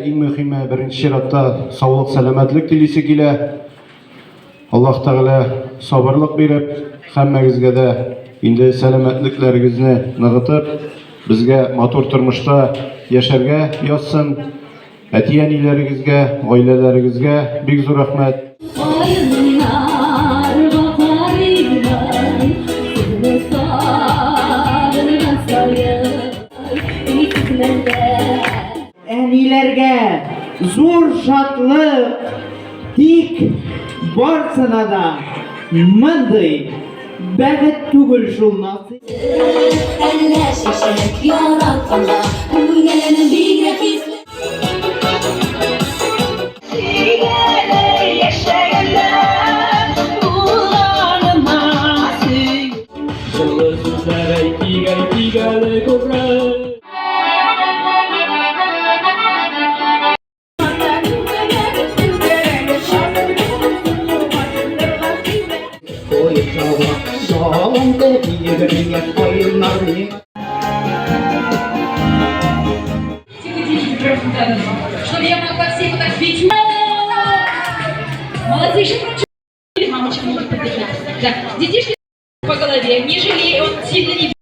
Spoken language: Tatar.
Иң мөһиме беренче чиратта саулык, сәламәтлек телисе килә. Аллаһ Тәгалә сабырлык биреп, һәммәгезгә дә инде сәламәтлекләрегезне ныгытып, безгә матур тормышта яшәргә язсын. Әти-әниләрегезгә, гаиләләрегезгә бик зур рәхмәт. Әниләргә зур шатлык, тик барсына да мондый бәхет түгел шул насыйп. Әллә шешек яратканда, күңелем бигрәк хисле. Чтобы я могла всех вот так бить. Молодцы, мамочка может поддержать. Да, детишки по голове, не жалей, он сильно не